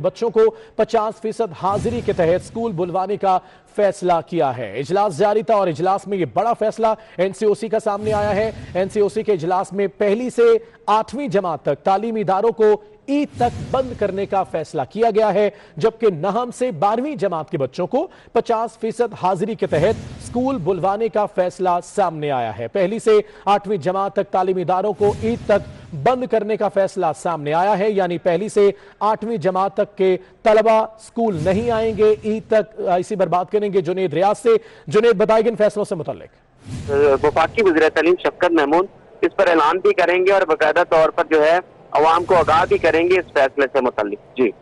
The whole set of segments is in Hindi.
बच्चों को 50% हाजिरी के तहत स्कूल बुलवाने का फैसला किया है। इजलास जारी था और इजलास में यह बड़ा फैसला एनसीओसी का सामने आया है। एनसीओसी के इजलास में पहली से 8वीं जमात तक तालीमी इदारों को ईद तक बंद करने का फैसला किया गया है, जबकि नहम से 12वीं जमात के बच्चों को 50% हाजिरी के तहत स्कूल बुलवाने का फैसला सामने आया है। पहली से 8वीं जमात तक तालीमी इदारों को ईद तक बंद करने का फैसला सामने आया है, यानी पहली से 8वीं जमात तक के तलबा स्कूल नहीं आएंगे ईद तक। इसी पर बात करेंगे जुनेद रियाज से। जुनेद, बताएंगे इन फैसलों से मुतल्लिक। वफाकी वज़ीर तालीम शफकत महमूद इस पर ऐलान भी करेंगे और बाकायदा तौर पर जो है अवाम को आगाह भी करेंगे इस फैसले से मुतल्लिक। जी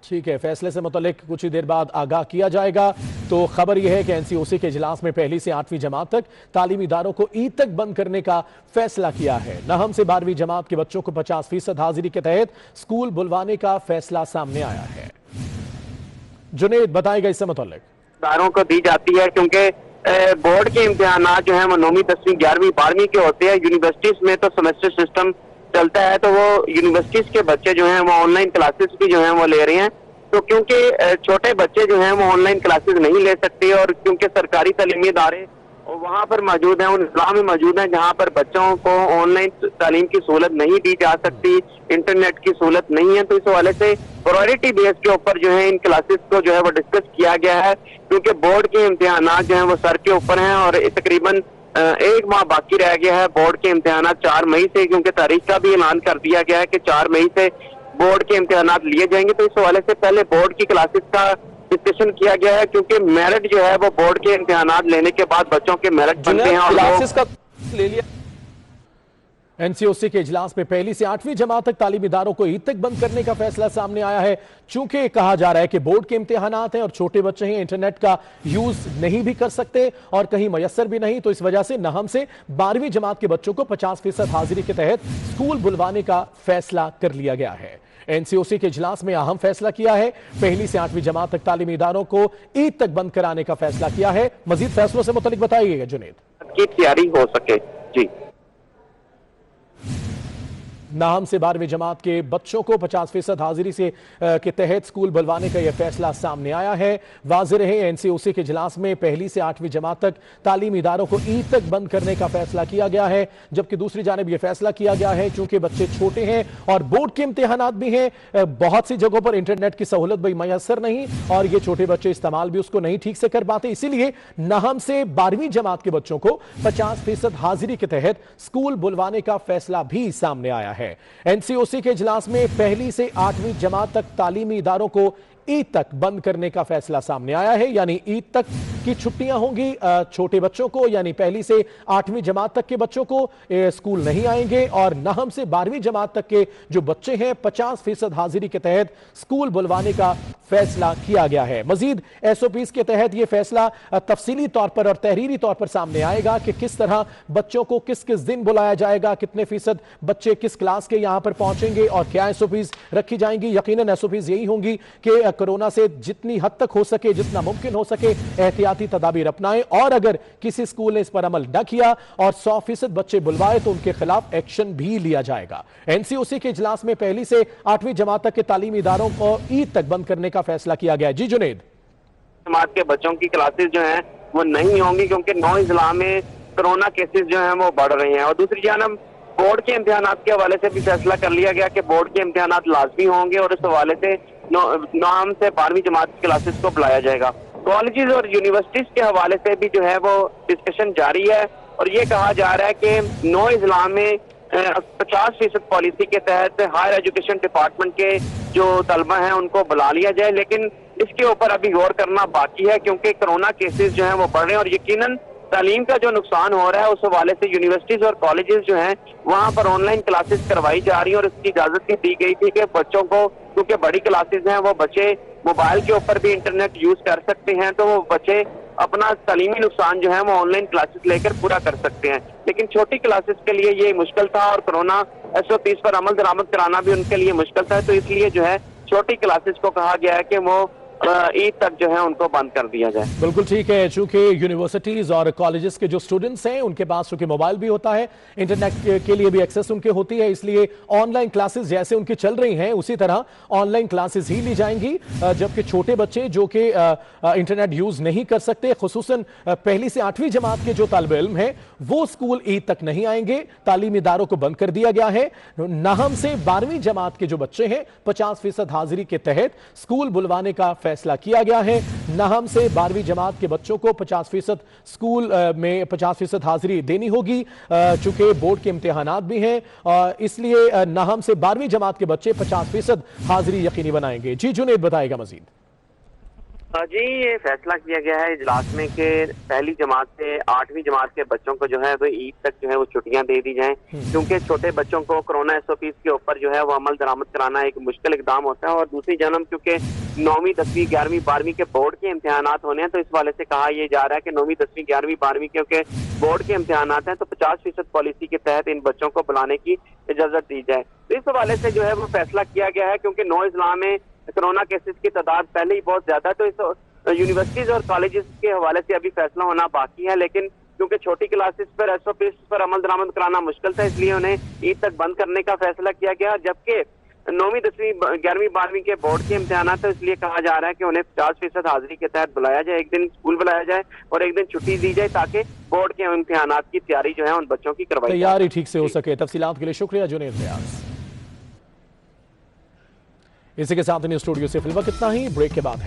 ठीक है, फैसले से मुतल्लिक कुछ ही देर बाद आगाह किया जाएगा। तो खबर यह है कि एनसीओसी के इजलास में पहली से 8वीं जमात तक तालीमी इदारों को ईद तक बंद करने का फैसला किया है। नहम से 12वीं जमात के बच्चों को 50% हाजिरी के तहत स्कूल बुलवाने का फैसला सामने आया है। जुनेद, बताएगा इससे मुतल्लिक। इदारों को दी जाती है क्योंकि बोर्ड के इम्तिहान जो है वो 9वीं 10वीं 11वीं 12वीं के होते हैं। यूनिवर्सिटीज में तो सेमेस्टर सिस्टम चलता है, तो वो यूनिवर्सिटीज के बच्चे जो हैं वो ऑनलाइन क्लासेस भी जो हैं वो ले रहे हैं। तो क्योंकि छोटे बच्चे जो हैं वो ऑनलाइन क्लासेस नहीं ले सकते और क्योंकि सरकारी तालीमी इदारे वहाँ पर मौजूद हैं, उन इस्लाम में मौजूद हैं जहाँ पर बच्चों को ऑनलाइन तालीम की सहूलत नहीं दी जा सकती, इंटरनेट की सहूलत नहीं है, तो इस हवाले से प्रायोरिटी बेस के ऊपर जो है इन क्लासेस को जो है वो डिस्कस किया गया है। क्योंकि बोर्ड के इम्तिहान जो हैं वो सर के ऊपर हैं और तकरीबन 1 माह बाकी रह गया है बोर्ड के इम्तिहान 4 मई से, क्योंकि तारीख का भी ऐलान कर दिया गया है कि 4 मई से बोर्ड के इम्तिहान लिए जाएंगे। तो इस हवाले से पहले बोर्ड की क्लासेस का डिस्कशन किया गया है, क्योंकि मेरिट जो है वो बोर्ड के इम्तिहान लेने के बाद बच्चों के मेरिट बनते हैं और क्लासेस का ले लिया। एनसीओसी के इजलास में पहली से 8वीं जमात तक तालीमी इदारों को ईद तक बंद करने का फैसला सामने आया है। चूंकि कहा जा रहा है कि बोर्ड के इम्तिहानात हैं और छोटे बच्चे हैं, इंटरनेट का यूज नहीं भी कर सकते और कहीं मयसर भी नहीं, तो इस वजह से नहम से 12वीं जमात के बच्चों को 50% हाजिरी के तहत स्कूल बुलवाने का फैसला कर लिया गया है। एनसीओसी के इजलास में अहम फैसला किया है। पहली से 8वीं जमात तक तालीमी इदारों को ईद तक बंद कराने का फैसला किया है। मजीद फैसलों से मुतल्लिक बताइएगा जुनेद। की तैयारी हो सके। जी, नाहम से 12वीं जमात के बच्चों को 50% हाजिरी से के तहत स्कूल बुलवाने का यह फैसला सामने आया है। वाज़ेह रहे, एनसीओसी के इजलास में पहली से 8वीं जमात तक तालीमी इदारों को ईद तक बंद करने का फैसला किया गया है, जबकि दूसरी जानिब यह फैसला किया गया है चूंकि बच्चे छोटे हैं और बोर्ड के इम्तिहानात भी हैं, बहुत सी जगहों पर इंटरनेट की सहूलत भी मैसर नहीं और ये छोटे बच्चे इस्तेमाल भी उसको नहीं ठीक से कर पाते, इसीलिए नाहम से 12वीं जमात के बच्चों को 50% हाजिरी के तहत स्कूल बुलवाने का फैसला भी सामने आया है। एनसीओसी के इजलास में पहली से 8वीं जमात तक तालीमी इदारों को ईद तक बंद करने का फैसला सामने आया है, यानी ईद तक की छुट्टियां होंगी छोटे बच्चों को, यानी पहली से 8वीं जमात तक के बच्चों को स्कूल नहीं आएंगे और नहम से 12वीं जमात तक के जो बच्चे हैं 50% हाजिरी के तहत स्कूल बुलवाने का फैसला किया गया है। मजीद एसओपीज के तहत यह फैसला तफसीली तौर पर और तहरीरी तौर पर सामने आएगा कि किस तरह बच्चों को किस किस दिन बुलाया जाएगा, कितने फीसद बच्चे किस क्लास के यहां पर पहुंचेंगे और क्या एसओपीज रखी जाएंगी। यकीनन एसओपीज यही होंगी कि कोरोना से जितनी हद तक हो सके, जितना मुमकिन हो सके एहतियाती तदाबीर अपनाएं और अगर किसी स्कूल ने इस पर अमल न किया और 100% बच्चे बुलवाए तो उनके खिलाफ एक्शन भी लिया जाएगा। एनसीओसी के इजलास में पहली से 8वीं जमात तक के तालीमी इदारों को ईद तक बंद करने का फैसला किया गया। जी जुनेद। जमात के बच्चों की क्लासेस जो हैं वो नहीं होंगी क्योंकि 9 जिला में कोरोना केसेस जो हैं वो बढ़ रहे हैं और दूसरी जानब बोर्ड के इम्तिहानात के हवाले से भी फैसला कर लिया गया कि बोर्ड के इम्तिहानात लाजमी होंगे और इस हवाले से नाम से 12वीं जमात की क्लासेस को बुलाया जाएगा। कॉलेजेस और यूनिवर्सिटीज के हवाले से भी जो है वो डिस्कशन जारी है और ये कहा जा रहा है कि 9 जिला में 50% पॉलिसी के तहत हायर एजुकेशन डिपार्टमेंट के जो तलबा हैं उनको बुला लिया जाए, लेकिन इसके ऊपर अभी गौर करना बाकी है क्योंकि कोरोना केसेस जो हैं वो बढ़ रहे हैं और यकीनन तालीम का जो नुकसान हो रहा है उस हवाले से यूनिवर्सिटीज और कॉलेजेस जो हैं वहां पर ऑनलाइन क्लासेस करवाई जा रही है और इसकी इजाजत भी दी गई थी कि बच्चों को, क्योंकि बड़ी क्लासेस हैं, वो बच्चे मोबाइल के ऊपर भी इंटरनेट यूज कर सकते हैं, तो वो बच्चे अपना तालीमी नुकसान जो है वो ऑनलाइन क्लासेस लेकर पूरा कर सकते हैं। लेकिन छोटी क्लासेस के लिए ये मुश्किल था और कोरोना एसओपीज पर अमल दरामद कराना भी उनके लिए मुश्किल था, तो इसलिए जो है छोटी क्लासेस को कहा गया है कि वो ईद तक जो है उनको बंद कर दिया जाए। बिल्कुल ठीक है। चूंकि यूनिवर्सिटीज और कॉलेजेस के जो स्टूडेंट्स हैं उनके पास चूंकि मोबाइल भी होता है, इंटरनेट के लिए भी एक्सेस उनके होती है, इसलिए ऑनलाइन क्लासेस जैसे उनकी चल रही हैं उसी तरह ऑनलाइन क्लासेस ही ली जाएंगी। जबकि छोटे बच्चे जो कि इंटरनेट यूज नहीं कर सकते, खुसूसन पहली से 8वीं जमात के जो तालिब इल्म हैं वो स्कूल ईद तक नहीं आएंगे। तालीमी इदारों को बंद कर दिया गया है। नाहम से 12वीं जमात के जो बच्चे हैं 50% हाजिरी के तहत स्कूल बुलवाने का फैसला किया गया है। नाहम से 12वीं जमात के बच्चों को 50% स्कूल में 50% हाजिरी देनी होगी। चूंकि बोर्ड के इम्तिहानात भी हैं, इसलिए नाहम से 12वीं जमात के बच्चे 50% हाजिरी यकीनी बनाएंगे। जी जुनेद बताएगा मजीद। जी, ये फैसला किया गया है इजलास में कि पहली जमात से 8वीं जमात के बच्चों को जो है वो ईद तक जो है वो छुट्टियां दे दी जाएं, क्योंकि छोटे बच्चों को कोरोना एसओपीज के ऊपर जो है वो अमल दरामद कराना एक मुश्किल इकदाम होता है। और दूसरी जानब क्योंकि 9वीं 10वीं 11वीं 12वीं के बोर्ड के इम्तिहानात होने हैं, तो इस वाले से कहा यह जा रहा है कि 9वीं 10वीं 11वीं 12वीं क्योंकि बोर्ड के इम्तिहानात हैं तो 50% पॉलिसी के तहत इन बच्चों को बुलाने की इजाजत दी जाए। तो इस हवाले से जो है वो फैसला किया गया है, क्योंकि 9 इजला में कोरोना केसेस की तादाद पहले ही बहुत ज्यादा है, तो इस यूनिवर्सिटीज और कॉलेजेस के हवाले से अभी फैसला होना बाकी है। लेकिन क्योंकि छोटी क्लासेस पर एसओपी पर अमल दरामद कराना मुश्किल था, इसलिए उन्हें ईद तक बंद करने का फैसला किया गया। जबकि 9वीं 10वीं 11वीं 12वीं के बोर्ड के इम्तिहानात है, इसलिए कहा जा रहा है कि उन्हें 50% हाजिरी के तहत बुलाया जाए, एक दिन स्कूल बुलाया जाए और एक दिन छुट्टी दी जाए, ताकि बोर्ड के इम्तिहानात की तैयारी जो है उन बच्चों की करवाई जाए, तैयारी ठीक से हो सके। तफसीलात के लिए शुक्रिया जुनेद रियाज। इसी के साथ इन स्टूडियो से फिलहाल इतना ही। ब्रेक के बाद है